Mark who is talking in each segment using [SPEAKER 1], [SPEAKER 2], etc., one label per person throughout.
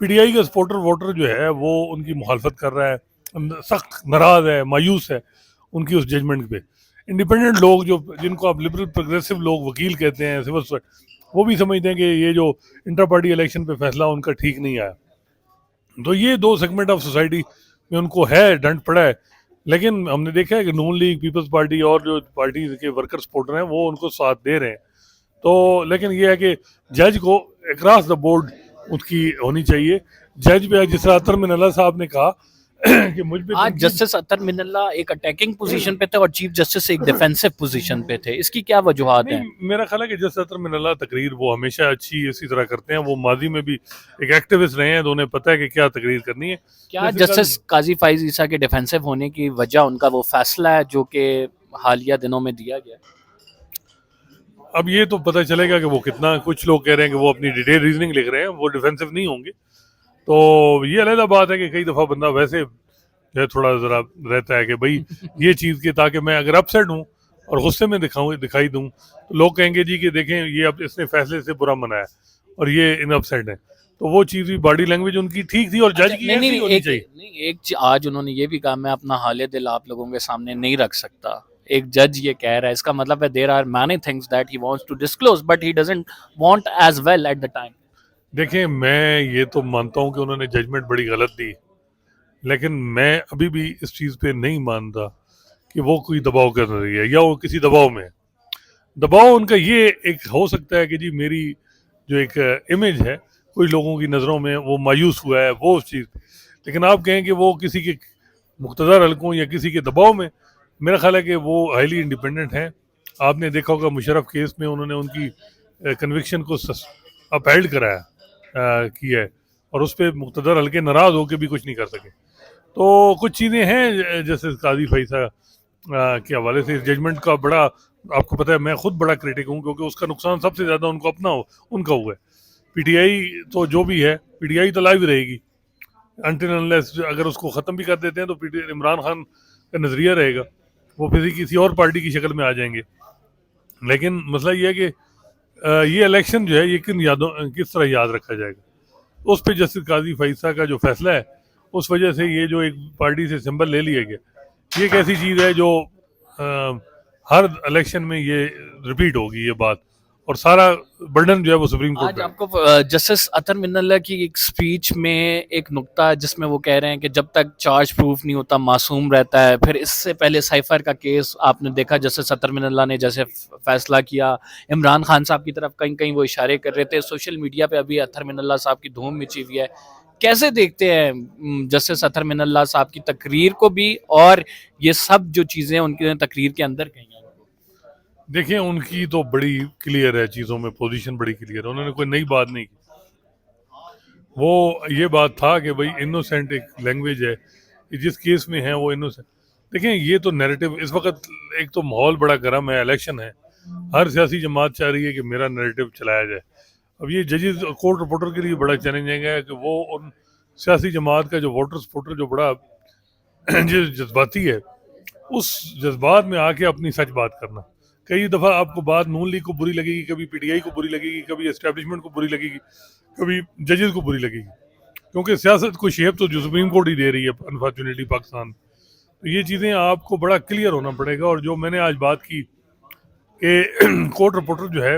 [SPEAKER 1] PTI کا supporter voter جو ہے وہ ان کی مخالفت کر رہا ہے, سخت ناراض ہے, مایوس ہے ان کی اس ججمنٹ پہ. انڈیپینڈنٹ لوگ جو جن کو آپ لبرل پروگریسو لوگ وکیل کہتے ہیں, وہ بھی سمجھتے ہیں کہ یہ جو انٹر پارٹی الیکشن پہ فیصلہ ان کا ٹھیک نہیں آیا. تو یہ دو سیگمنٹ آف سوسائٹی میں ان کو ہے ڈنٹ پڑا ہے. لیکن ہم نے دیکھا ہے کہ نون لیگ, پیپلز پارٹی اور جو پارٹیز کے ورکر سپورٹر ہیں وہ ان کو ساتھ دے رہے ہیں. تو لیکن یہ ہے کہ جج کو اکراس دا بورڈ ان کی ہونی چاہیے. جج پہ جس طرح اطہر من اللہ صاحب نے کہا کہ مجھ پہ
[SPEAKER 2] آج جسٹس اطہر من اللہ ایک اٹیکنگ پوزیشن پہ تھے اور چیف جسٹس ایک ڈیفینسو پوزیشن پہ تھے, اس کی کیا وجوہات ہیں؟
[SPEAKER 1] میرا خیال ہے کہ جس اطہر من اللہ تقریر وہ ہمیشہ اچھی اسی طرح کرتے ہیں. وہ ماضی میں بھی ایک ایکٹیوسٹ رہے ہیں تو انہیں پتہ ہے کہ کیا تقریر کرنی ہے.
[SPEAKER 2] کیا جسٹس قاضی فائز عیسیٰ کے ڈیفینسو ہونے کی وجہ ان کا وہ فیصلہ ہے جو کہ حالیہ دنوں میں دیا گیا؟
[SPEAKER 1] اب یہ تو پتہ چلے گا کہ وہ کتنا, کچھ لوگ کہہ رہے ہیں کہ وہ اپنی ڈیٹیل ریزننگ لکھ رہے ہیں, وہ ڈیفینسو نہیں ہوں گے. تو یہ علیحدہ بات ہے کہ کئی دفعہ بندہ ویسے جو ہے تھوڑا ذرا رہتا ہے کہ بھائی یہ چیز کے تاکہ میں اگر اپ سیٹ ہوں اور غصے میں دکھائی دوں تو لوگ کہیں گے جی کہ دیکھیں یہ اب اس نے فیصلے سے برا منایا اور یہ ان اپ سیٹ ہے. تو وہ چیز بھی باڈی لینگویج ان کی ٹھیک تھی اور جج کی ایسی ہونی چاہیے.
[SPEAKER 2] آج انہوں نے یہ بھی کہا میں اپنا حال دل آپ لوگوں کے سامنے نہیں رکھ سکتا. ایک جج یہ کہہ رہا ہے, اس کا مطلب ہے there are many things that he wants to disclose but he doesn't want as well at the time.
[SPEAKER 1] دیکھیں میں یہ تو مانتا ہوں کہ انہوں نے ججمنٹ بڑی غلط دی, لیکن میں ابھی بھی اس چیز پہ نہیں مانتا کہ وہ کوئی دباؤ کر رہی ہے یا وہ کسی دباؤ میں. دباؤ ان کا یہ ایک ہو سکتا ہے کہ جی میری جو ایک امیج ہے کچھ لوگوں کی نظروں میں وہ مایوس ہوا ہے وہ اس چیز پہ, لیکن آپ کہیں کہ وہ کسی کے مقتدر حلقوں یا کسی کے دباؤ میں, میرا خیال ہے کہ وہ ہائیلی انڈیپینڈنٹ ہیں. آپ نے دیکھا ہوگا مشرف کیس میں انہوں نے ان کی کنوکشن کو اپہیلڈ کیا ہے اور اس پہ مقتدر حلقے ناراض ہو کے بھی کچھ نہیں کر سکے. تو کچھ چیزیں ہیں جیسے قاضی فیصل کے حوالے سے اس ججمنٹ کا بڑا, آپ کو پتہ ہے میں خود بڑا کریٹک ہوں کیونکہ اس کا نقصان سب سے زیادہ ان کو اپنا ان کا ہوا ہے. PTI تو جو بھی ہے PTI تو لائیو رہے گی انٹل انلیس اگر اس کو ختم بھی کر دیتے ہیں تو عمران خان کا نظریہ رہے گا, وہ پھر کسی اور پارٹی کی شکل میں آ جائیں گے. لیکن مسئلہ یہ ہے کہ یہ الیکشن جو ہے یہ کس طرح یاد رکھا جائے گا, اس پہ جسٹس قاضی فیصل کا جو فیصلہ ہے اس وجہ سے یہ جو ایک پارٹی سے سمبل لے لیا گیا یہ ایک ایسی چیز ہے جو ہر الیکشن میں یہ ریپیٹ ہوگی یہ بات, اور سارا برڈن جو ہے وہ سپریم کورٹ
[SPEAKER 2] آج آپ کو جسٹس اطہر من اللہ کی ایک سپیچ میں ایک نقطہ ہے جس میں وہ کہہ رہے ہیں کہ جب تک چارج پروف نہیں ہوتا معصوم رہتا ہے. پھر اس سے پہلے سائفر کا کیس آپ نے دیکھا جسٹس اطہر من اللہ نے جیسے فیصلہ کیا, عمران خان صاحب کی طرف کہیں کہیں وہ اشارے کر رہے تھے. سوشل میڈیا پہ ابھی اطہر من اللہ صاحب کی دھوم مچی ہوئی ہے. کیسے دیکھتے ہیں جسٹس اطہر من اللہ صاحب کی تقریر کو بھی اور یہ سب جو چیزیں ان کی تقریر کے اندر کہیں؟
[SPEAKER 1] دیکھیں ان کی تو بڑی کلیئر ہے چیزوں میں, پوزیشن بڑی کلیئر ہے, انہوں نے کوئی نئی بات نہیں کی. وہ یہ بات تھا کہ بھائی انوسینٹ ایک لینگویج ہے, جس کیس میں ہے وہ انوسینٹ. دیکھیں یہ تو نیریٹو اس وقت ایک تو ماحول بڑا گرم ہے, الیکشن ہے, ہر سیاسی جماعت چاہ رہی ہے کہ میرا نیریٹو چلایا جائے. اب یہ ججز کورٹ رپورٹر کے لیے بڑا چیلنجنگ ہے کہ وہ ان سیاسی جماعت کا جو ووٹر سپورٹر جو بڑا جذباتی ہے اس جذبات میں آ کے اپنی سچ بات کرنا. کئی دفعہ آپ کو بات نون لیگ کو بری لگے گی, کبھی PTI کو بری لگے گی, کبھی اسٹیبلشمنٹ کو بری لگے گی, کبھی ججز کو بری لگے گی, کیونکہ سیاست کو شیپ تو جو سپریم کورٹ ہی دے رہی ہے انفارچونیٹلی پاکستان. تو یہ چیزیں آپ کو بڑا کلیئر ہونا پڑے گا. اور جو میں نے آج بات کی کہ کورٹ رپورٹر جو ہے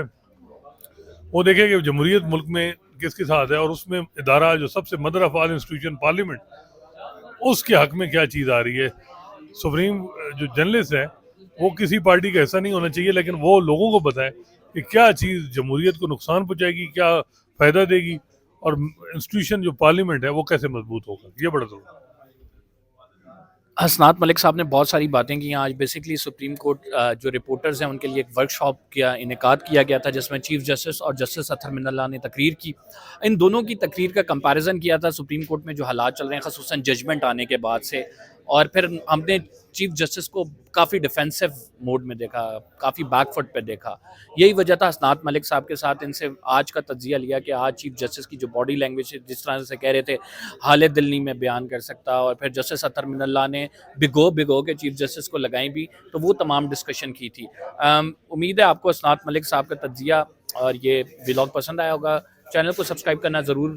[SPEAKER 1] وہ دیکھے کہ جمہوریت ملک میں کس کے ساتھ ہے, اور اس میں ادارہ جو سب سے mother of all institution parliament, اس کے حق میں کیا چیز آ رہی ہے. سپریم جو جرنلسٹ ہے وہ کسی پارٹی کا ایسا نہیں ہونا چاہیے, لیکن وہ لوگوں کو بتائے کہ کیا چیز جمہوریت کو نقصان پہنچائے گی, کیا فائدہ دے گی, اور انسٹیٹیوشن جو پارلیمنٹ ہے وہ کیسے مضبوط ہوگا. یہ بڑا ضروری ہے.
[SPEAKER 2] حسنات ملک صاحب نے بہت ساری باتیں کی ہیں. آج بیسکلی سپریم کورٹ جو رپورٹرز ہیں ان کے لیے ایک ورک شاپ کا انعقاد کیا گیا تھا جس میں چیف جسٹس اور جسٹس اطہر من اللہ نے تقریر کی. ان دونوں کی تقریر کا کمپیریزن کیا تھا سپریم کورٹ میں جو حالات چل رہے ہیں خصوصاً ججمنٹ آنے کے بعد سے, اور پھر ہم نے چیف جسٹس کو کافی ڈیفینسو موڈ میں دیکھا, کافی بیک فٹ پہ دیکھا. یہی وجہ تھا حسنات ملک صاحب کے ساتھ ان سے آج کا تجزیہ لیا کہ آج چیف جسٹس کی جو باڈی لینگویج جس طرح سے کہہ رہے تھے حال دل نہیں میں بیان کر سکتا, اور پھر جسٹس اطہر من اللہ نے بھگو کے چیف جسٹس کو لگائیں بھی, تو وہ تمام ڈسکشن کی تھی. امید ہے آپ کو حسنات ملک صاحب کا تجزیہ اور یہ ولاگ پسند آیا ہوگا. چینل کو سبسکرائب کرنا ضرور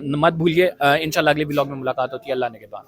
[SPEAKER 2] مت بھولیے. انشاءاللہ اگلے ولاگ میں ملاقات ہوتی ہے. اللہ نے کے بعد.